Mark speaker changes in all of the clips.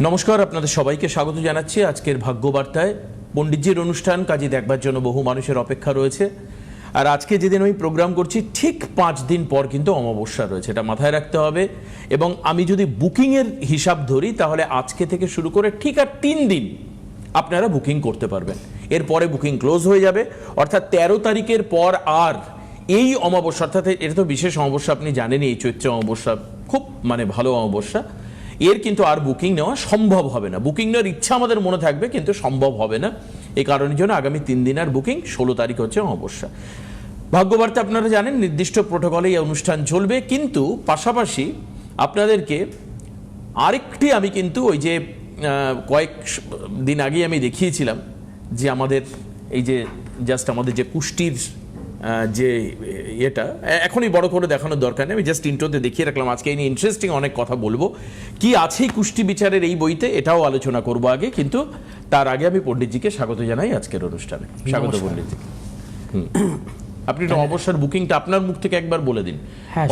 Speaker 1: নমস্কার, আপনাদের সবাইকে স্বাগত জানাচ্ছি আজকের ভাগ্যবার্তায়। পণ্ডিতজির অনুষ্ঠান কাজে দেখবার জন্য বহু মানুষের অপেক্ষা রয়েছে। আর আজকে যেদিন আমি প্রোগ্রাম করছি ঠিক 5 দিন পর কিন্তু অমাবস্যা রয়েছে, এটা মাথায় রাখতে হবে। এবং আমি যদি বুকিংয়ের হিসাব ধরি তাহলে আজকে থেকে শুরু করে ঠিক আর 3 দিন আপনারা বুকিং করতে পারবেন, এরপরে বুকিং ক্লোজ হয়ে যাবে। অর্থাৎ 13 তারিখের পর আর এই অমাবস্যা, অর্থাৎ এটা তো বিশেষ অমাবস্যা, আপনি জানেনই এই চৈত্র অমাবস্যা খুব ভালো অমাবস্যা, এর কিন্তু আর বুকিং নেওয়া সম্ভব হবে না। বুকিং নেওয়ার ইচ্ছা আমাদের মনে থাকবে কিন্তু সম্ভব হবে না। এই কারণের জন্য আগামী 3 দিন আর বুকিং, 16 তারিখ হচ্ছে অমাবস্যা। ভাগ্যবার্তা আপনারা জানেন নির্দিষ্ট প্রোটোকলে এই অনুষ্ঠান চলবে, কিন্তু পাশাপাশি আপনাদেরকে আরেকটি আমি কিন্তু ওই যে কয়েক দিন আগে আমি দেখিয়েছিলাম যে আমাদের এই যে জাস্ট আমাদের যে কুষ্টির যে এটা এখনই বড় করে দেখানোর দরকার নেই, আমি জাস্ট ইন্ট্রোতে দেখিয়ে রাখলাম। আজকে এই নিয়ে ইন্টারেস্টিং অনেক কথা বলবো, কি আছে কুষ্টি বিচারের এই বইতে এটাও আলোচনা করব আগে। কিন্তু তার আগে আমি পণ্ডিতজিকে স্বাগত জানাই আজকের অনুষ্ঠানে। স্বাগত পণ্ডিতজি। আপনি তো অবসর বুকিংটা আপনার মুখ থেকে একবার বলে দিন।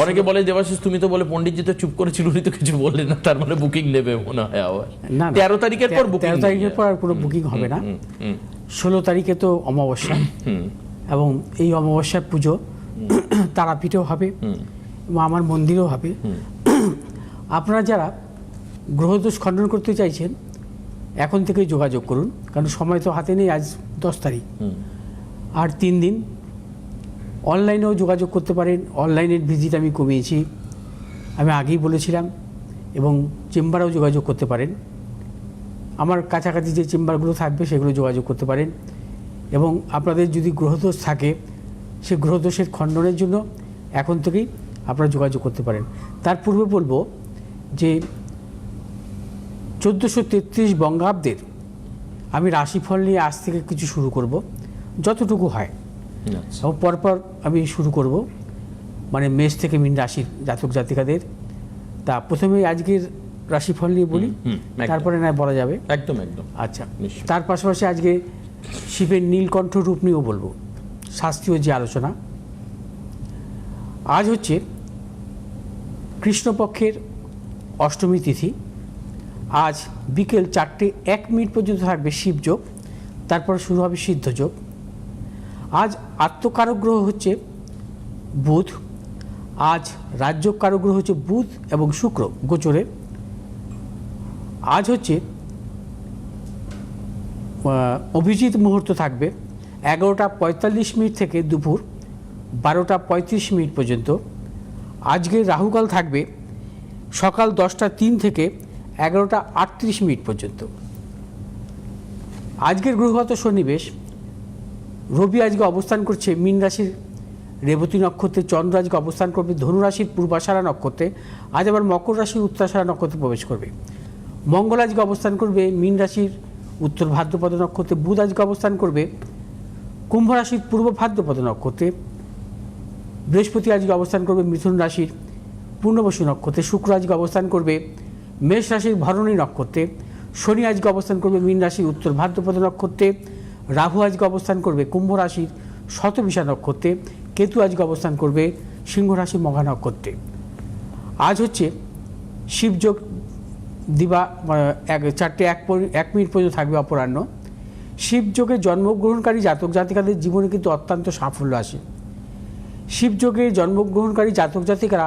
Speaker 1: অনেকে বলে দেবাশিস তুমি তো বলে পণ্ডিতজি তো চুপ করেছিল, উনি তো কিছু বললেন না, তার মানে বুকিং নেবে মনে হয় আবার 13 তারিখের পর বুকিং।
Speaker 2: 13 তারিখের পর আর কোনো বুকিং হবে না। 16 তারিখে তো অমাবস্যা, এবং এই অমাবস্যার পুজো তারাপীঠেও হবে, আমার মন্দিরেও হবে। আপনারা যারা গ্রহদোষ খণ্ডন করতে চাইছেন এখন থেকেই যোগাযোগ করুন, কারণ সময় তো হাতে নেই। আজ 10 তারিখ, আর 3 দিন। অনলাইনেও যোগাযোগ করতে পারেন, অনলাইনের ভিজিট আমি কমিয়েছি, আমি আগেই বলেছিলাম। এবং চেম্বারেও যোগাযোগ করতে পারেন, আমার কাছাকাছি যে চেম্বারগুলো থাকবে সেগুলো যোগাযোগ করতে পারেন। এবং আপনাদের যদি গ্রহদোষ থাকে সে গ্রহদোষের খণ্ডনের জন্য এখন থেকেই আপনারা যোগাযোগ করতে পারেন। তার পূর্বে বলবো যে 1433 বঙ্গাব্দের আমি রাশিফল নিয়ে আজ থেকে কিছু শুরু করব, যতটুকু হয়। এবং পরপর আমি শুরু করব, মানে মেষ থেকে মীন রাশির জাতক জাতিকাদের। তা প্রথমে আজকের রাশিফল নিয়ে বলি, তারপরে না বলা যাবে।
Speaker 1: একদম একদম।
Speaker 2: আচ্ছা, তার পাশাপাশি আজকে শিবের নীলকণ্ঠ রূপ নিয়েও বলবো, শাস্ত্রীয় যে আলোচনা। আজ হচ্ছে কৃষ্ণপক্ষের অষ্টমী তিথি। আজ বিকেল 4:01 পর্যন্ত থাকবে শিবযোগ, তারপর শুরু হবে সিদ্ধযোগ। আজ আত্মকারক গ্রহ হচ্ছে বুধ। আজ রাজযোগ কারক গ্রহ হচ্ছে বুধ এবং শুক্র গোচরে। আজ হচ্ছে অভিজিৎ মুহূর্ত থাকবে 11:45 থেকে দুপুর 12:35 পর্যন্ত। আজকে রাহুকাল থাকবে সকাল 10:03 থেকে 11:38 পর্যন্ত। আজকের গ্রহগত সন্নিবেশ, রবি আজকে অবস্থান করছে মীন রাশির রেবতী নক্ষত্রে, চন্দ্র আজকে অবস্থান করবে ধনু রাশির পূর্বাষাঢ়া নক্ষত্রে, আজ আবার মকর রাশির উত্তরাষাঢ়া নক্ষত্রে প্রবেশ করবে। মঙ্গল আজকে অবস্থান করবে মীন রাশির উত্তর ভাদ্রপদ নক্ষত্রে, বুধ আজকে অবস্থান করবে কুম্ভ রাশির পূর্ব ভাদ্রপদ নক্ষত্রে, বৃহস্পতি আজকে অবস্থান করবে মিথুন রাশির পূর্ণবসু নক্ষত্রে, শুক্র আজকে অবস্থান করবে মেষ রাশির ভরণী নক্ষত্রে, শনি আজকে অবস্থান করবে মীন রাশির উত্তর ভাদ্রপদ নক্ষত্রে, রাহু আজকে অবস্থান করবে কুম্ভ রাশির শতবিশা নক্ষত্রে, কেতু আজকে অবস্থান করবে সিংহ রাশির মঘা নক্ষত্রে। আজ হচ্ছে শিবযোগ, দিবা 4:01 পর্যন্ত থাকবে অপরাহ্ন। শিবযোগে জন্মগ্রহণকারী জাতক জাতিকাদের জীবনে কিন্তু অত্যন্ত সাফল্য আসে। শিবযোগে জন্মগ্রহণকারী জাতক জাতিকারা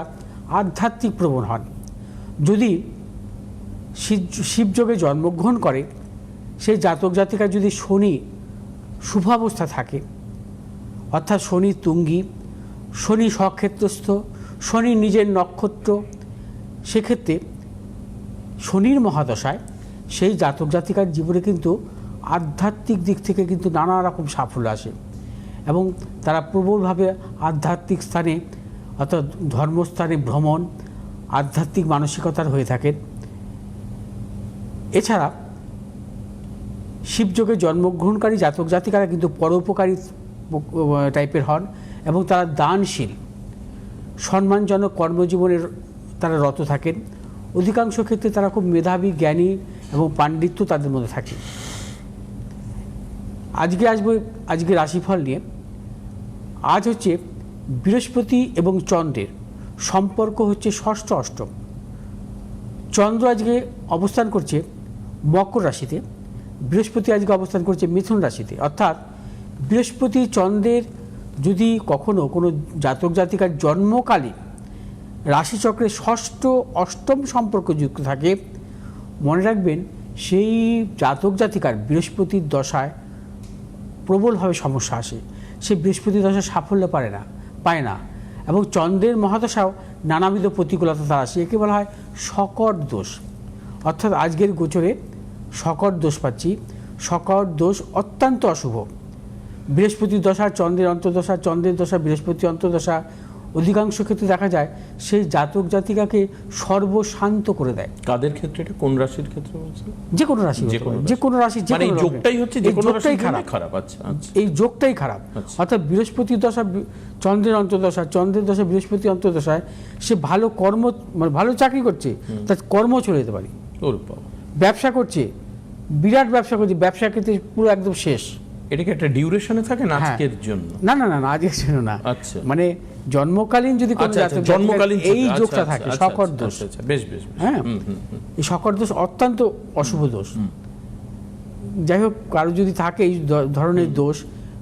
Speaker 2: আধ্যাত্মিক প্রবণ হন। যদি শিবযোগে জন্মগ্রহণ করে সেই জাতক জাতিকা যদি শনি শুভাবস্থা থাকে, অর্থাৎ শনি তুঙ্গি, শনি স্বক্ষেত্রস্থ, শনি নিজের নক্ষত্র, সেক্ষেত্রে শনির মহাদশায় সেই জাতক জাতিকার জীবনে কিন্তু আধ্যাত্মিক দিক থেকে কিন্তু নানা রকম সাফল্য আসে, এবং তারা প্রবলভাবে আধ্যাত্মিক স্থানে অর্থাৎ ধর্মস্থানে ভ্রমণ, আধ্যাত্মিক মানসিকতার হয়ে থাকেন। এছাড়া শিবযোগে জন্মগ্রহণকারী জাতক জাতিকারা কিন্তু পরোপকারী টাইপের হন, এবং তারা দানশীল, সম্মানজনক কর্মজীবনের তারা রত থাকেন। অধিকাংশ ক্ষেত্রে তারা খুব মেধাবী, জ্ঞানী এবং পাণ্ডিত্য তাদের মধ্যে থাকে। আজকে রাশিফল নিয়ে। আজ হচ্ছে বৃহস্পতি এবং চন্দ্রের সম্পর্ক হচ্ছে ষষ্ঠ অষ্টম। চন্দ্র আজকে অবস্থান করছে মকর রাশিতে, বৃহস্পতি আজকে অবস্থান করছে মিথুন রাশিতে। অর্থাৎ বৃহস্পতি চন্দ্রের যদি কখনো কোনো জাতক জাতিকার জন্মকালীন রাশিচক্রে ষষ্ঠ অষ্টম সম্পর্ক যুক্ত থাকে, মনে রাখবেন সেই জাতক জাতিকার বৃহস্পতির দশায় প্রবলভাবে সমস্যা আসে। সে বৃহস্পতির দশায় সাফল্য পায় না এবং চন্দ্রের মহাদশাও নানাবিধ প্রতিকূলতা তার আসে। একে বলা হয় শকট দোষ। অর্থাৎ আজকের গোচরে শকট দোষ পাচ্ছি। শকট দোষ অত্যন্ত অশুভ। বৃহস্পতির দশা, চন্দ্রের অন্তর্দশা, চন্দ্রের দশা, বৃহস্পতি অন্তর্দশা অধিকাংশ ক্ষেত্রে দেখা যায় সেই জাতক জাতিকাকে সর্বশান্ত করে দেয়।
Speaker 1: কাদের ক্ষেত্রে এটা, কোন রাশির ক্ষেত্রে বলছেন?
Speaker 2: যে কোনো রাশি, যে কোনো রাশি,
Speaker 1: মানে এই যোগটাই হচ্ছে যে কোনো রাশির জন্য খারাপ। আচ্ছা,
Speaker 2: এই যোগটাই খারাপ। অর্থাৎ বৃহস্পতির দশা, চন্দ্রের অন্তর্দশা, চন্দ্রের দশা, বৃহস্পতি অন্তর্দশায় সে ভালো কর্ম, মানে ভালো চাকরি করছে, তার কর্ম চলে যেতে পারে। ব্যবসা করছে, বিরাট ব্যবসা করছে, ব্যবসা ক্ষেত্রে পুরো একদম শেষ।
Speaker 1: এটা কি একটা ডিউরেশনে থাকে না আজকের জন্য?
Speaker 2: না, আজকের জন্য না।
Speaker 1: আচ্ছা,
Speaker 2: মানে জন্মকালীন যদি কোনো জাতক
Speaker 1: জন্মকালীন
Speaker 2: এই যোগটা থাকে, শকট দোষ।
Speaker 1: বেশ,
Speaker 2: হ্যাঁ, এই শকট দোষ অত্যন্ত অশুভ দোষ। যাই হোক, কারো যদি থাকে এই ধরনের দোষ,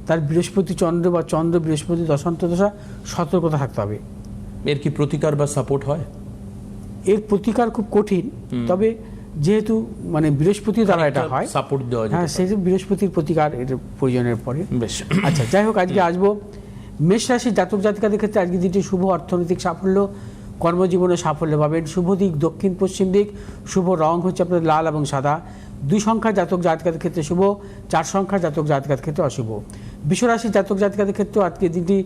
Speaker 2: তার বৃহস্পতি চন্দ্র বা চন্দ্র বৃহস্পতি দশান্তদশা সতর্কতা থাকতে হবে।
Speaker 1: এর কি প্রতিকার বা সাপোর্ট হয়?
Speaker 2: এর প্রতিকার খুব কঠিন, তবে যেহেতু মানে বৃহস্পতি দ্বারা এটা হয়,
Speaker 1: সাপোর্ট দেওয়া যায়।
Speaker 2: হ্যাঁ, সেই বৃহস্পতির প্রতিকার এর প্রয়োজনের পরে।
Speaker 1: বেশ,
Speaker 2: আচ্ছা, যাই হোক, আজকে আসবো মেষ রাশির জাতক জাতিকাদের ক্ষেত্রে। আজকে দিনটি শুভ অর্থনৈতিক সাফল্য, কর্মজীবনে সাফল্য পাবেন। শুভ দিক দক্ষিণ পশ্চিম দিক। শুভ রং হচ্ছে আপনাদের লাল এবং সাদা। 2 সংখ্যার জাতক জাতিকাদের ক্ষেত্রে শুভ, 4 সংখ্যার জাতক জাতিকাদের ক্ষেত্রে অশুভ। বিশ্বরাশির জাতক জাতিকাদের ক্ষেত্রে আজকে দিনটি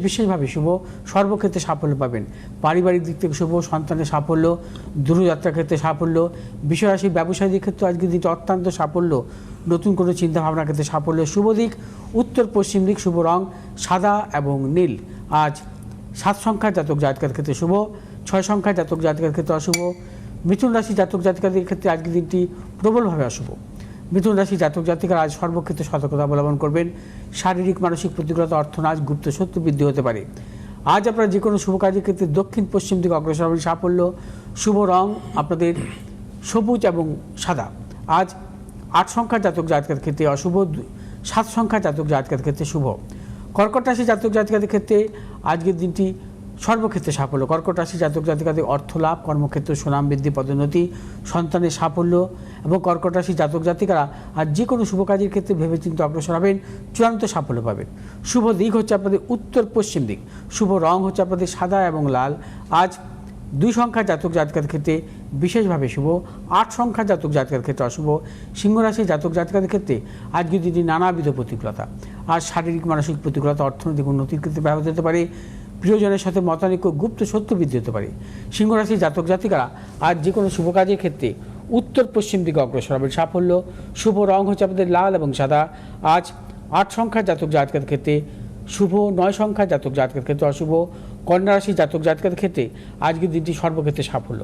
Speaker 2: বিশেষভাবে শুভ, সর্বক্ষেত্রে সাফল্য পাবেন। পারিবারিক দিক থেকে শুভ, সন্তানের সাফল্য, দূরযাত্রার ক্ষেত্রে সাফল্য। বিশ্বরাশির ব্যবসায়ীদের ক্ষেত্রে আজকে দিনটি অত্যন্ত সাফল্য, নতুন কোনো চিন্তাভাবনার ক্ষেত্রে সাফল্য। শুভ দিক উত্তর পশ্চিম দিক। শুভ রং সাদা এবং নীল। আজ 7 সংখ্যার জাতক জাতিকাদের ক্ষেত্রে শুভ, 6 সংখ্যার জাতক জাতিকাদের ক্ষেত্রে অশুভ। মিথুন রাশি জাতক জাতিকাদের ক্ষেত্রে আজকের দিনটি প্রবলভাবে অশুভ। মিথুন রাশি জাতক জাতিকারা আজ সর্বক্ষেত্রে সতর্কতা অবলম্বন করবেন। শারীরিক মানসিক প্রতিকূলতা, অর্থনাশ, গুপ্ত শত্রু বৃদ্ধি হতে পারে। আজ আপনারা যে কোনো শুভ কাজের ক্ষেত্রে দক্ষিণ পশ্চিম দিকে অগ্রসর হবেন, সাফল্য। শুভ রং আপনাদের সবুজ এবং সাদা। আজ 8 সংখ্যার জাতক জাতিকাদের ক্ষেত্রে অশুভ, 7 সংখ্যার জাতক জাতিকাদের ক্ষেত্রে শুভ। কর্কট রাশি জাতক জাতিকাদের ক্ষেত্রে আজকের দিনটি সর্বক্ষেত্রে সাফল্য। কর্কট রাশি জাতক জাতিকাদের অর্থ লাভ, কর্মক্ষেত্র সুনাম বৃদ্ধি, পদোন্নতি, সন্তানের সাফল্য এবং কর্কট রাশি জাতক জাতিকারা আর যে কোনো শুভ কাজের ক্ষেত্রে ভেবেচিন্তে অগ্রসর হবেন, চূড়ান্ত সাফল্য পাবেন। শুভ দিক হচ্ছে আপনাদের উত্তর পশ্চিম দিক। শুভ রং হচ্ছে আপনাদের সাদা এবং লাল। আজ 2 সংখ্যার জাতক জাতিকাদের ক্ষেত্রে বিশেষভাবে শুভ, 8 সংখ্যার জাতক জাতিকাদের ক্ষেত্রে অশুভ। সিংহ রাশির জাতক জাতিকাদের ক্ষেত্রে আজকে দিনটি নানাবিধ প্রতিকূলতা, আর শারীরিক মানসিক প্রতিকূলতা অর্থনৈতিক উন্নতির ক্ষেত্রে ব্যাহত হতে পারে। প্রিয়জনের সাথে মতানৈক্য, গুপ্ত শত্রু বৃদ্ধি হতে পারে। সিংহ রাশির জাতক জাতিকারা আজ যে কোনো শুভ কাজের ক্ষেত্রে উত্তর পশ্চিম দিকে অগ্রসর হবেন, সাফল্য। শুভ রং হচ্ছে আপনাদের লাল এবং সাদা। আজ 8 সংখ্যার জাতক জাতিকাদের ক্ষেত্রে শুভ, 9 সংখ্যার জাতক জাতিকাদের ক্ষেত্রে অশুভ। কন্যা রাশির জাতক জাতিকাদের ক্ষেত্রে আজকের দিনটি সর্বক্ষেত্রে সাফল্য।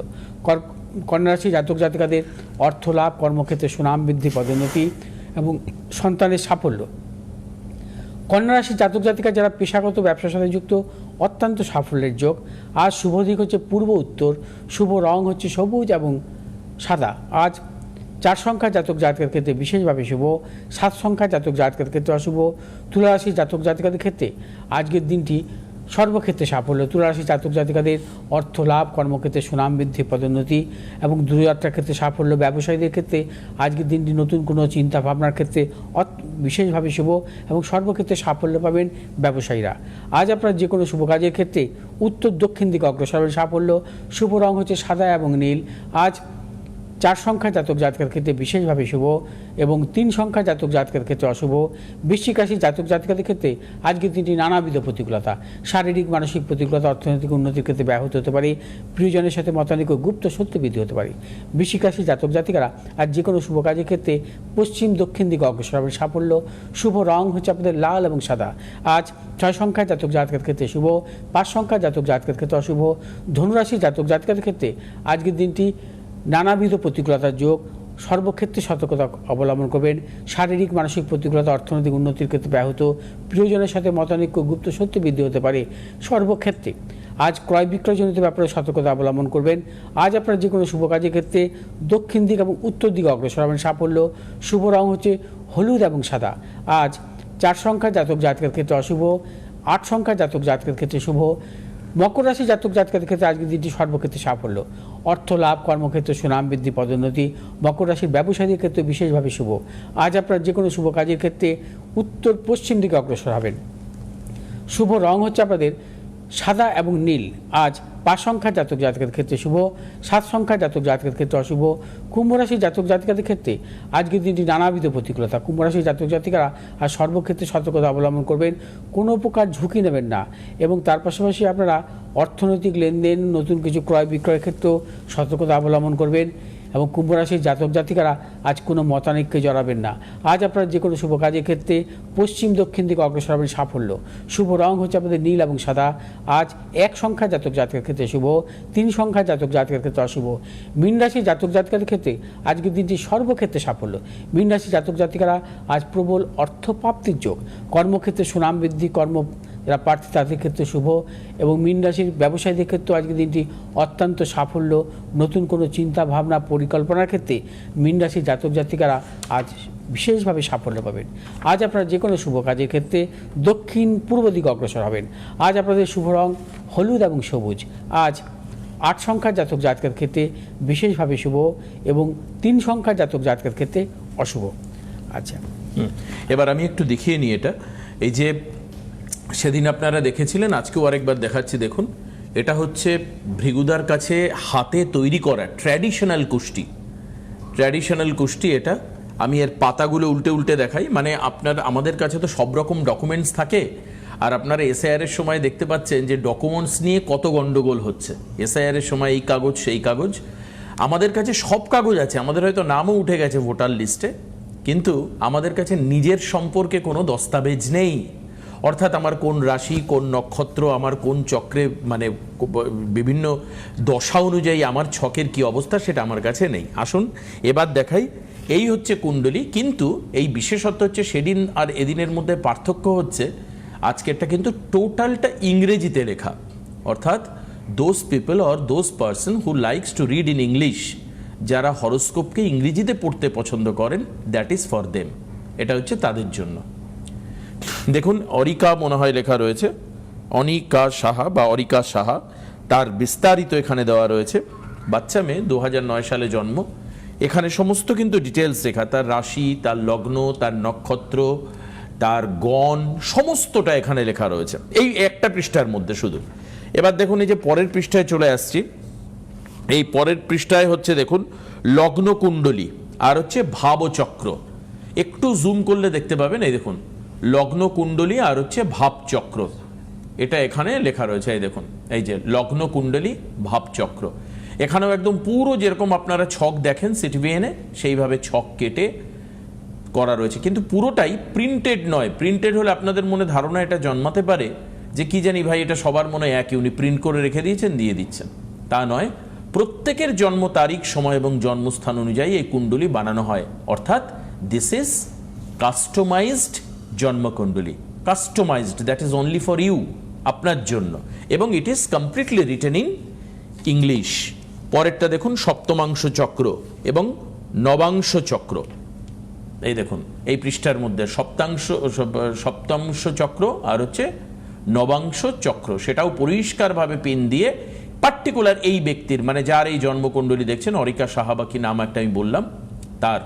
Speaker 2: কন্যা রাশির জাতক জাতিকাদের অর্থ লাভ, কর্মক্ষেত্রে সুনাম বৃদ্ধি, পদোন্নতি এবং সন্তানের সাফল্য। কন্যা রাশির জাতক জাতিকা যারা পেশাগত ব্যবসার সাথে যুক্ত, অত্যন্ত সাফল্যের যোগ। আজ শুভ দিক হচ্ছে পূর্ব উত্তর। শুভ রং হচ্ছে সবুজ এবং সাদা। আজ 4 সংখ্যার জাতক জাতিকাদের ক্ষেত্রে বিশেষভাবে শুভ, 7 সংখ্যার জাতক জাতিকাদের ক্ষেত্রে অশুভ। তুলা রাশির জাতক জাতিকাদের ক্ষেত্রে আজকের দিনটি সর্বক্ষেত্রে সাফল্য। তুলা রাশির জাতক জাতিকাদের অর্থ লাভ, কর্মক্ষেত্রে সুনাম বৃদ্ধি, পদোন্নতি এবং দূরযাত্রার ক্ষেত্রে সাফল্য। ব্যবসায়ীদের ক্ষেত্রে আজকের দিনটি নতুন কোনো চিন্তা ভাবনার ক্ষেত্রে বিশেষভাবে শুভ এবং সর্বক্ষেত্রে সাফল্য পাবেন ব্যবসায়ীরা। আজ আপনার যে কোনো শুভ কাজের ক্ষেত্রে উত্তর দক্ষিণ দিকে অগ্রসর হবেন, সাফল্য। শুভ রং হচ্ছে সাদা এবং নীল। আজ 4 সংখ্যার জাতক জাতিকার ক্ষেত্রে বিশেষভাবে শুভ এবং 3 সংখ্যার জাতক জাতিকার ক্ষেত্রে অশুভ। বৃশ্চিক রাশির জাতক জাতিকাদের ক্ষেত্রে আজকের দিনটি নানাবিধ প্রতিকূলতা, শারীরিক মানসিক প্রতিকূলতা, অর্থনৈতিক উন্নতির ক্ষেত্রে ব্যাহত হতে পারে। প্রিয়জনের সাথে মতানৈক্য, গুপ্ত শত্রু বৃদ্ধি হতে পারে। বৃশ্চিক রাশির জাতক জাতিকারা আজ যে কোনো শুভ কাজের ক্ষেত্রে পশ্চিম দক্ষিণ দিকে অগ্রসর হবেন, সাফল্য। শুভ রং হচ্ছে আপনাদের লাল এবং সাদা। আজ 6 সংখ্যার জাতক জাতিকার ক্ষেত্রে শুভ, 5 সংখ্যার জাতক জাতিকার ক্ষেত্রে অশুভ। ধনুরাশির জাতক জাতিকাদের ক্ষেত্রে আজকের দিনটি নানাবিধ প্রতিকূলতার যোগ, সর্বক্ষেত্রে সতর্কতা অবলম্বন করবেন। শারীরিক মানসিক প্রতিকূলতা, অর্থনৈতিক উন্নতির ক্ষেত্রে ব্যাহত। প্রিয়জনের সাথে মতানৈক্য, গুপ্ত শত্রু বৃদ্ধি হতে পারে সর্বক্ষেত্রে। আজ ক্রয় বিক্রয়জনিত ব্যাপারে সতর্কতা অবলম্বন করবেন। আজ আপনারা যে কোনো শুভ কাজের ক্ষেত্রে দক্ষিণ দিক এবং উত্তর দিকে অগ্রসর হবেন। সাফল্য। শুভ রং হচ্ছে হলুদ এবং সাদা। আজ 4 সংখ্যার জাতক জাতকের ক্ষেত্রে অশুভ, 8 সংখ্যার জাতক জাতকের ক্ষেত্রে শুভ। মকর রাশি জাতক জাতকের ক্ষেত্রে আজকের দিনটি সর্বক্ষেত্রে সাফল্য, অর্থ লাভ, কর্মক্ষেত্রে সুনাম বৃদ্ধি, পদোন্নতি। মকর রাশির ব্যবসায়ীদের ক্ষেত্রে বিশেষভাবে শুভ। আজ আপনারা যে কোনো শুভ কাজের ক্ষেত্রে উত্তর পশ্চিম দিকে অগ্রসর হবেন। শুভ রং হচ্ছে আপনাদের সাদা এবং নীল। আজ 5 সংখ্যার জাতক জাতকের ক্ষেত্রে শুভ, 7 সংখ্যার জাতক জাতকের ক্ষেত্রে অশুভ। কুম্ভ রাশির জাতক জাতিকাদের ক্ষেত্রে আজকের দিনটি নানাবিধ প্রতিকূলতা। কুম্ভ রাশির জাতক জাতিকারা আজ সর্বক্ষেত্রে সতর্কতা অবলম্বন করবেন, কোনো প্রকার ঝুঁকি নেবেন না এবং তার পাশাপাশি আপনারা অর্থনৈতিক লেনদেন, নতুন কিছু ক্রয় বিক্রয়ের ক্ষেত্রেও সতর্কতা অবলম্বন করবেন এবং কুম্ভ রাশির জাতক জাতিকারা আজ কোনো মতানৈক্যে জড়াবেন না। আজ আপনারা যে কোনো শুভ কাজের ক্ষেত্রে পশ্চিম দক্ষিণ দিকে অগ্রসর হবেন। সাফল্য। শুভ রং হচ্ছে আপনাদের নীল এবং সাদা। আজ 1 সংখ্যার জাতক জাতকের ক্ষেত্রে শুভ, 3 সংখ্যার জাতক জাতকের ক্ষেত্রে অশুভ। মীন রাশির জাতক জাতিকাদের ক্ষেত্রে আজকের দিনটি সর্বক্ষেত্রে সাফল্য। মীন রাশির জাতক জাতিকারা আজ প্রবল অর্থপ্রাপ্তির যোগ, কর্মক্ষেত্রে সুনাম বৃদ্ধি, যারা প্রার্থী তাদের ক্ষেত্রে শুভ এবং মীন রাশির ব্যবসায়ীদের ক্ষেত্রে আজকের দিনটি অত্যন্ত সাফল্য। নতুন কোনো চিন্তা ভাবনা পরিকল্পনার ক্ষেত্রে মীন রাশির জাতক জাতিকারা আজ বিশেষভাবে সাফল্য পাবেন। আজ আপনারা যে কোনো শুভ কাজের ক্ষেত্রে দক্ষিণ পূর্ব দিকে অগ্রসর হবেন। আজ আপনাদের শুভ রং হলুদ এবং সবুজ। আজ 8 সংখ্যার জাতক জাতকের ক্ষেত্রে বিশেষভাবে শুভ এবং 3 সংখ্যার জাতক জাতকের ক্ষেত্রে অশুভ। আচ্ছা,
Speaker 1: এবার আমি একটু দেখিয়ে নিই এটা। এই যে সেদিন আপনারা দেখেছিলেন, আজকেও আরেকবার দেখাচ্ছি। দেখুন, এটা হচ্ছে ভৃগুদার কাছে হাতে তৈরি করা ট্র্যাডিশনাল কুষ্টি। এটা আমি এর পাতাগুলো উল্টে উল্টে দেখাই। মানে আমাদের কাছে তো সব রকম ডকুমেন্টস থাকে, আর আপনারা এসআইআর এর সময় দেখতে পাচ্ছেন যে ডকুমেন্টস নিয়ে কত গন্ডগোল হচ্ছে। এসআইআর এর সময় এই কাগজ সেই কাগজ, আমাদের কাছে সব কাগজ আছে। আমাদের হয়তো নামও উঠে গেছে ভোটার লিস্টে, কিন্তু আমাদের কাছে নিজের সম্পর্কে কোনো দস্তাবেজ নেই। অর্থাৎ আমার কোন রাশি, কোন নক্ষত্র, আমার কোন চক্রে, মানে বিভিন্ন দশা অনুযায়ী আমার ছকের কি অবস্থা, সেটা আমার কাছে নেই। আসুন এবার দেখাই। এই হচ্ছে কুণ্ডলী, কিন্তু এই বিশেষত্ব হচ্ছে সেদিন আর এদিনের মধ্যে পার্থক্য হচ্ছে আজকেরটা কিন্তু টোটালটা ইংরেজিতে লেখা। অর্থাৎ those people or those person who likes to read in English, যারা হরোস্কোপকে ইংরেজিতে পড়তে পছন্দ করেন, দ্যাট ইজ ফর দেম। এটা হচ্ছে তাদের জন্য। দেখুন, অরিকা মনে হয় লেখা রয়েছে, অনিকা সাহা বা অরিকা সাহা, তার বিস্তারিত এখানে দেওয়া রয়েছে। বাচ্চা মেয়ে, 2009 সালে জন্ম। এখানে সমস্ত কিন্তু ডিটেলস লেখা, তার রাশি, তার লগ্ন, তার নক্ষত্র, তার গণ, সমস্তটা এখানে লেখা রয়েছে এই একটা পৃষ্ঠার মধ্যে শুধু। এবার দেখুন, এই যে পরের পৃষ্ঠায় চলে আসছি, এই পরের পৃষ্ঠায় হচ্ছে দেখুন লগ্ন কুণ্ডলী আর হচ্ছে ভাবচক্র। একটু জুম করলে দেখতে পাবেন, এই দেখুন লগ্ন কুণ্ডলী আর হচ্ছে ভাবচক্র, এটা এখানে লেখা রয়েছে। এই দেখুন, এই যে লগ্ন কুণ্ডলী ভাবচক্র, এখানেও একদম পুরো যেরকম আপনারা ছক দেখেন সিটিভিএনে, সেইভাবে ছক কেটে করা রয়েছে, কিন্তু পুরোটাই প্রিন্টেড নয়। প্রিন্টেড হলে আপনাদের মনে ধারণা এটা জন্মাতে পারে যে কি জানি ভাই, এটা সবার মনে একই, উনি প্রিন্ট করে রেখে দিয়েছেন, দিয়ে দিচ্ছেন। তা নয়, প্রত্যেকের জন্ম তারিখ, সময় এবং জন্মস্থান অনুযায়ী এই কুণ্ডলী বানানো হয়। অর্থাৎ দিস ইজ কাস্টমাইজড জন্মকুণ্ডলী, customized, that is only for you, আপনার জন্য, এবং it is completely written in English. পরেরটা দেখুন, সপ্তমাংশ চক্র এবং নবাংশ চক্র। এই দেখুন এই পৃষ্ঠার মধ্যে সপ্তাংশ চক্র আর হচ্ছে নবাংশ চক্র, সেটাও পরিষ্কারভাবে পিন দিয়ে পার্টিকুলার এই ব্যক্তির, মানে যার এই জন্মকুণ্ডলী দেখছেন, অরিকা সাহা বা কি নাম একটা আমি বললাম, তার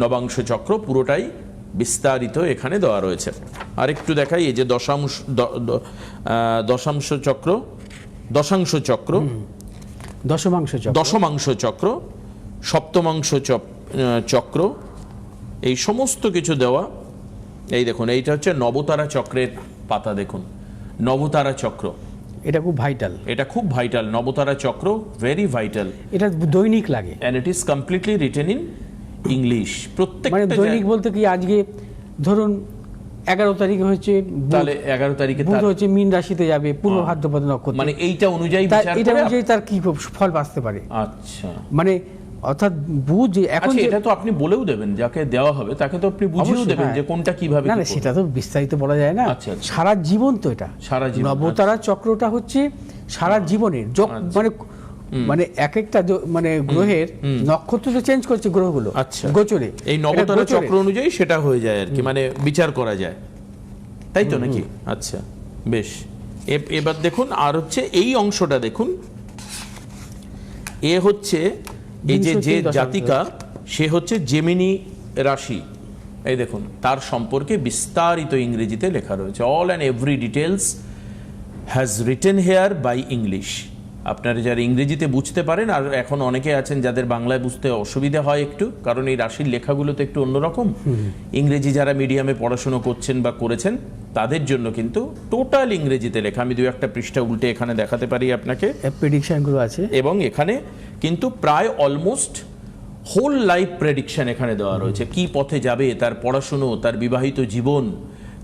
Speaker 1: নবাংশ চক্র পুরোটাই বিস্তারিত এখানে দেওয়া রয়েছে। আর একটু দেখাই, এই যে দশাংশ চক্র, দশমাংশ চক্র, সপ্তমাংশ চক্র, এই সমস্ত কিছু দেওয়া। এই দেখুন, এইটা হচ্ছে নবতারা চক্রের পাতা। দেখুন নবতারা চক্র,
Speaker 2: এটা খুব ভাইটাল,
Speaker 1: এটা খুব ভাইটাল। নবতারা চক্র ভেরি ভাইটাল,
Speaker 2: এটা দৈনিক লাগে,
Speaker 1: and it is completely written in English. প্রত্যেকটা
Speaker 2: মানে দৈনিক বলতে কি, আজকে ধরুন 11 তারিখে হচ্ছে,
Speaker 1: তাহলে 11 তারিখে
Speaker 2: বুধ হচ্ছে মীন রাশিতে যাবে, পূর্ব ভাদ্রপদ নক্ষত্র,
Speaker 1: মানে এইটা অনুযায়ী বিচার করে
Speaker 2: এটা অনুযায়ী তার কি ফল বাঁচতে পারে।
Speaker 1: আচ্ছা,
Speaker 2: মানে অর্থাৎ বুঝ এখন
Speaker 1: আচ্ছা, এটা তো আপনি বলেও দেবেন, যাকে দেওয়া হবে তাকে তো আপনি বুঝিয়েও
Speaker 2: অবশ্যই,
Speaker 1: দেবেন
Speaker 2: হ্যাঁ।
Speaker 1: যে কোনটা কিভাবে
Speaker 2: না
Speaker 1: কি
Speaker 2: না
Speaker 1: করবে।
Speaker 2: সেটা তো বিস্তারিত বলা যায় না।
Speaker 1: আচ্ছা, আচ্ছা।
Speaker 2: সারা জীবন তো এটা
Speaker 1: সারা জীবন,
Speaker 2: নবতারা চক্রটা হচ্ছে সারা জীবনের মানে মানে এক একটা মানে গ্রহের নক্ষত্র তো চেঞ্জ করছে গ্রহগুলো
Speaker 1: আচ্ছা।
Speaker 2: গোচরে,
Speaker 1: এই
Speaker 2: এটা
Speaker 1: নবতারা
Speaker 2: গোচরে।
Speaker 1: চক্র অনুযায়ী সেটা হয়ে যায় আর কি, মানে বিচার করা যায়, তাই তো নাকি? আচ্ছা, বেশ। এবার দেখুন, আর হচ্ছে এই অংশটা দেখুন, এ হচ্ছে এই যে
Speaker 2: 303
Speaker 1: জাতিকা, সে হচ্ছে জেমিনি রাশি। এই দেখুন, তার সম্পর্কে বিস্তারিত ইংরেজিতে লেখা রয়েছে। All and every details has written here by English. আপনারা যারা ইংরেজিতে বুঝতে পারেন, আর এখন অনেকে আছেন যাদের বাংলায় বুঝতে অসুবিধা হয় একটু, কারণ এই রাশির লেখাগুলো তো একটু অন্যরকম। ইংরেজি যারা মিডিয়ামে পড়াশোনা করছেন বা করেছেন তাদের জন্য কিন্তু টোটাল ইংরেজিতে লেখা। আমি দু একটা পৃষ্ঠা উল্টে এখানে দেখাতে পারি আপনাকে,
Speaker 2: প্রেডিকশনগুলো আছে,
Speaker 1: এবং এখানে কিন্তু প্রায় অলমোস্ট হোল লাইফ প্রেডিকশন এখানে দেওয়া রয়েছে। কি পথে যাবে, তার পড়াশুনো, তার বিবাহিত জীবন,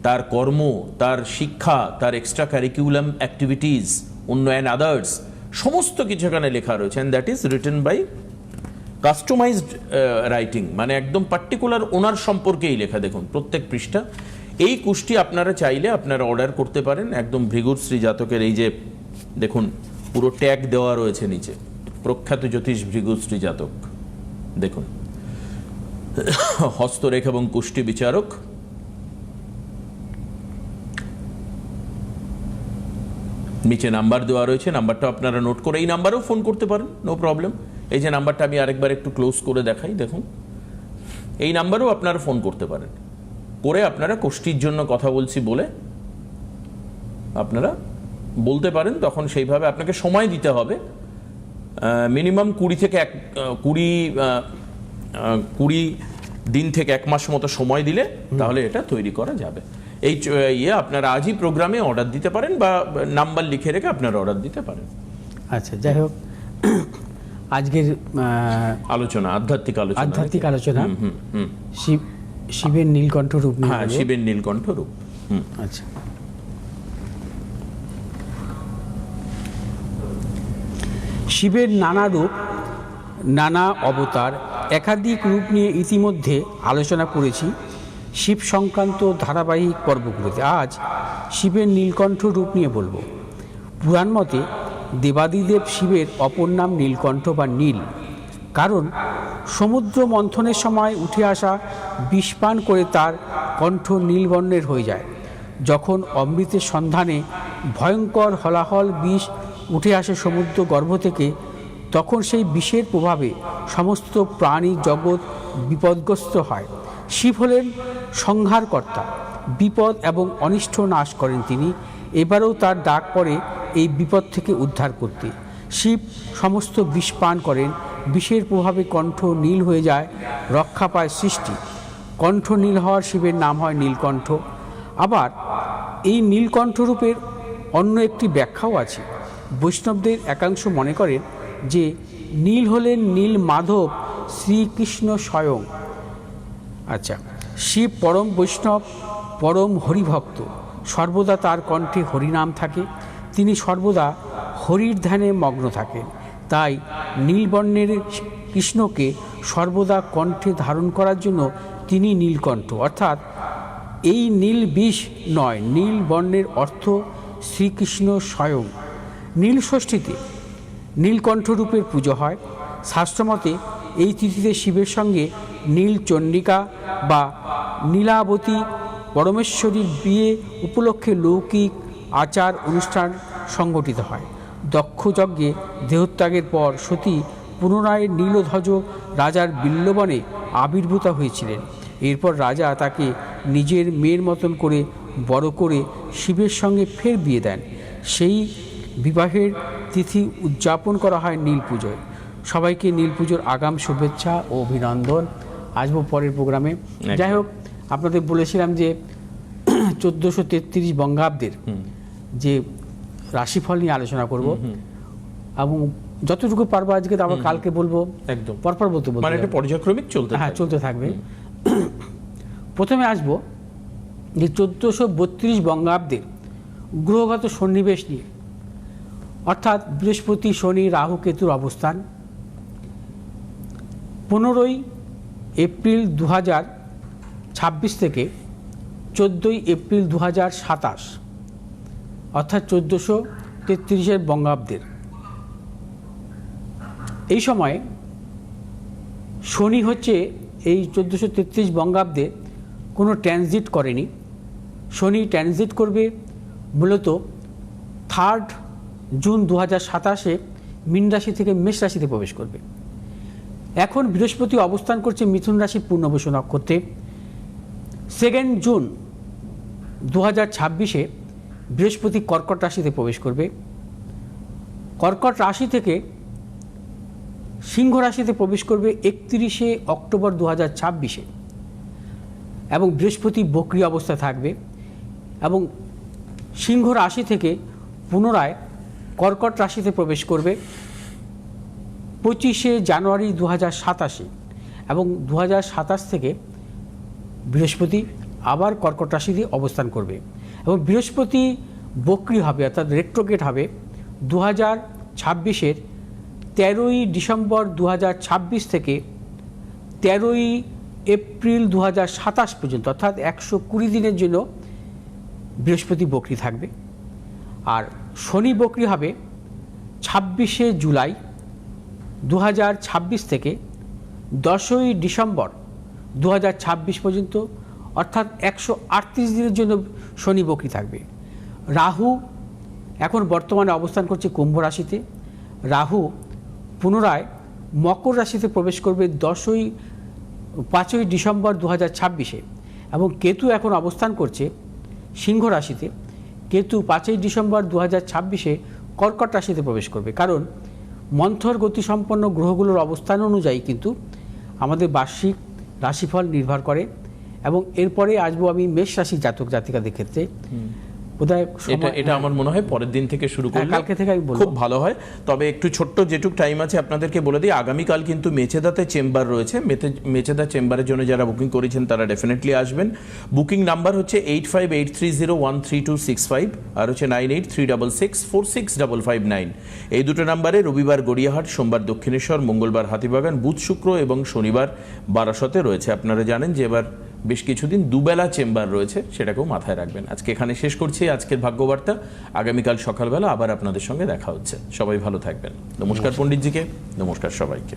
Speaker 1: তার কর্ম, তার শিক্ষা, তার extra curricular activities, and others, সমস্ত কিছু এখানে লেখা রয়েছে। And that is written by customised writing, মানে একদম পার্টিকুলার ওনার সম্পর্কেই লেখা। দেখুন প্রত্যেক পৃষ্ঠা। এই কুষ্টি আপনারা চাইলে আপনারা অর্ডার করতে পারেন একদম ভৃগুশ্রী জাতকের। এই যে দেখুন পুরো ট্যাগ দেওয়া রয়েছে নিচে, প্রখ্যাত জ্যোতিষ ভৃগুশ্রী জাতক। দেখুন, হস্তরেখ এবং কুষ্টি বিচারক, নিচে নাম্বার দেওয়া রয়েছে। নাম্বারটা আপনারা নোট করে এই নাম্বারেও ফোন করতে পারেন, নো প্রবলেম। এই যে নাম্বারটা আমি আরেকবার একটু ক্লোজ করে দেখাই, দেখুন এই নাম্বারেও আপনারা ফোন করতে পারেন, করে আপনারা কুষ্টির জন্য কথা বলছি বলে আপনারা বলতে পারেন। তখন সেইভাবে আপনাকে সময় দিতে হবে, মিনিমাম 20 দিন থেকে 1 মাস মতো সময় দিলে তাহলে এটা তৈরি করা যাবে। এই আপনারা আজই প্রোগ্রামে অর্ডার দিতে পারেন বা নাম্বার লিখে রেখে আপনারা অর্ডার দিতে পারেন।
Speaker 2: আচ্ছা, যাই হোক, আজকের
Speaker 1: আলোচনা আধ্যাত্মিক আলোচনা,
Speaker 2: শিবের নীলকণ্ঠ রূপ নিয়ে।
Speaker 1: হ্যাঁ, শিবের নীলকণ্ঠ রূপ।
Speaker 2: আচ্ছা, শিবের নানা রূপ, নানা অবতার, একাধিক রূপ নিয়ে ইতিমধ্যে আলোচনা করেছি শিব সংক্রান্ত ধারাবাহিক পর্বগুলোতে। আজ শিবের নীলকণ্ঠ রূপ নিয়ে বলবো। পুরাণ মতে দেবাদিদেব শিবের অপর নাম নীলকণ্ঠ বা নীল, কারণ সমুদ্র মন্থনের সময় উঠে আসা বিষপান করে তার কণ্ঠ নীলবর্ণের হয়ে যায়। যখন অমৃতের সন্ধানে ভয়ঙ্কর হলাহল বিষ উঠে আসে সমুদ্র গর্ভ থেকে, তখন সেই বিষের প্রভাবে সমস্ত প্রাণী জগৎ বিপদগ্রস্ত হয়। শিব হলেন সংহারকর্তা, বিপদ এবং অনিষ্ট নাশ করেন তিনি। এবারেও তার ডাক পড়ে এই বিপদ থেকে উদ্ধার করতে। শিব সমস্ত বিষ পান করেন, বিষের প্রভাবে কণ্ঠ নীল হয়ে যায়, রক্ষা পায় সৃষ্টি। কণ্ঠ নীল হওয়ার শিবের নাম হয় নীলকণ্ঠ। আবার এই নীলকণ্ঠ রূপের অন্য একটি ব্যাখ্যাও আছে। বৈষ্ণবদের একাংশ মনে করেন যে নীল হলেন নীল মাধব শ্রীকৃষ্ণ স্বয়ং। আচ্ছা, শিব পরম বৈষ্ণব, পরম হরিভক্ত, সর্বদা তার কণ্ঠে হরিনাম থাকে। তিনি সর্বদা হরির ধ্যানে মগ্ন থাকেন। তাই নীলবর্ণের কৃষ্ণকে সর্বদা কণ্ঠে ধারণ করার জন্য তিনি নীলকণ্ঠ। অর্থাৎ এই নীল বিষ নয়, নীল বর্ণের অর্থ শ্রীকৃষ্ণ স্বয়ং। নীল ষষ্ঠীতে নীলকণ্ঠ রূপের পুজো হয়। শাস্ত্রমতে এই তিথিতে শিবের সঙ্গে নীল চণ্ডিকা বা নীলাবতী পরমেশ্বরীর বিয়ে উপলক্ষে লৌকিক আচার অনুষ্ঠান সংগঠিত হয়। দক্ষ যজ্ঞে দেহত্যাগের পর সতী পুনরায় নীলধ্বজ রাজার বিল্লবনে আবির্ভূত হয়েছিলেন। এরপর রাজা তাকে নিজের মেয়ের মতন করে বড় করে শিবের সঙ্গে ফের বিয়ে দেন। সেই বিবাহের তিথি উদযাপন করা হয় নীল পুজোয়। সবাইকে নীল পুজোর আগাম শুভেচ্ছা ও অভিনন্দন। আসবো পরের প্রোগ্রামে। যাই হোক, আপনাদের বলেছিলাম যে 1433 বঙ্গাব্দের যে রাশিফল নিয়ে আলোচনা করব, এবং যতটুকু পারবো আজকে আবার কালকে বলবো,
Speaker 1: একদম
Speaker 2: পরপর বলতে
Speaker 1: মানে এটা পর্যায়ক্রমিক চলতে
Speaker 2: হ্যাঁ চলতে থাকবে। প্রথমে আসবো যে 1432 বঙ্গাব্দের গ্রহগত সন্নিবেশ নিয়ে, অর্থাৎ বৃহস্পতি, শনি, রাহু, কেতুর অবস্থান। 15ই এপ্রিল 2026 থেকে 14ই এপ্রিল 2027, অর্থাৎ 1433 বঙ্গাব্দের এই সময়ে শনি হচ্ছে এই 1433 বঙ্গাব্দে কোনো ট্রানজিট করেনি। শনি ট্রানজিট করবে মূলত 3 জুন 2027 মীন রাশি থেকে মেষ রাশিতে প্রবেশ করবে। এখন বৃহস্পতি অবস্থান করছে মিথুন রাশি পূর্ণবসু নক্ষত্রে। 2 জুন 2026 বৃহস্পতি কর্কট রাশিতে প্রবেশ করবে। কর্কট রাশি থেকে সিংহ রাশিতে প্রবেশ করবে 31 অক্টোবর 2026 এবং বৃহস্পতি বক্রী অবস্থায় থাকবে এবং সিংহ রাশি থেকে পুনরায় কর্কট রাশিতে প্রবেশ করবে 25 জানুয়ারি 2027 এবং 2027 থেকে বৃহস্পতি আবার কর্কট রাশিতে অবস্থান করবে এবং বৃহস্পতি বক্রী হবে অর্থাৎ রেট্রোগেট হবে 2026 13ই ডিসেম্বর 2026 থেকে 13ই এপ্রিল 2027 পর্যন্ত, অর্থাৎ 120 দিনের জন্য বৃহস্পতি বক্রী থাকবে। আর শনি বক্রী হবে 26 জুলাই 2026 থেকে 10ই ডিসেম্বর 2026 পর্যন্ত, অর্থাৎ 138 দিনের জন্য শনি বক্রী থাকবে। রাহু এখন বর্তমানে অবস্থান করছে কুম্ভ রাশিতে। রাহু পুনরায় মকর রাশিতে প্রবেশ করবে 5ই ডিসেম্বর 2026 এবং কেতু এখন অবস্থান করছে সিংহ রাশিতে। কেতু 5ই ডিসেম্বর 2026 কর্কট রাশিতে প্রবেশ করবে। কারণ মন্থর গতিসম্পন্ন গ্রহগুলোর অবস্থান অনুযায়ী কিন্তু আমাদের বার্ষিক রাশিফল নির্ভর করে। এবং এরপরে আসবো আমি মেষ রাশি জাতক জাতিকাদের ক্ষেত্রে।
Speaker 1: এটা আমার মনে হয় পরের দিন থেকে শুরু করলে
Speaker 2: কালকে থেকে আমি বলবো
Speaker 1: খুব ভালো হয়। তবে একটু ছোট্ট যেটুক টাইম আছে আপনাদেরকে বলে দিই, আগামীকাল কিন্তু মেচেদাতে চেম্বার রয়েছে। মেচেদা চেম্বারের জন্য যারা বুকিং করেছেন তারা ডেফিনেটলি আসবেন। বুকিং নাম্বার হচ্ছে 8583013265 আর হচ্ছে 9836646559। এই দুটো নাম্বারে রবিবার গড়িয়াহাট, সোমবার দক্ষিণেশ্বর, মঙ্গলবার হাতিবাগান, বুধ শুক্র এবং শনিবার বারাসতে রয়েছে। আপনারা জানেন যে এবার বেশ কিছুদিন দুবেলা চেম্বার রয়েছে, সেটাকেও মাথায় রাখবেন। আজকে এখানে শেষ করছি আজকের ভাগ্যবার্তা। আগামীকাল সকালবেলা আবার আপনাদের সঙ্গে দেখা হচ্ছে। সবাই ভালো থাকবেন। নমস্কার পণ্ডিতজিকে, নমস্কার সবাইকে।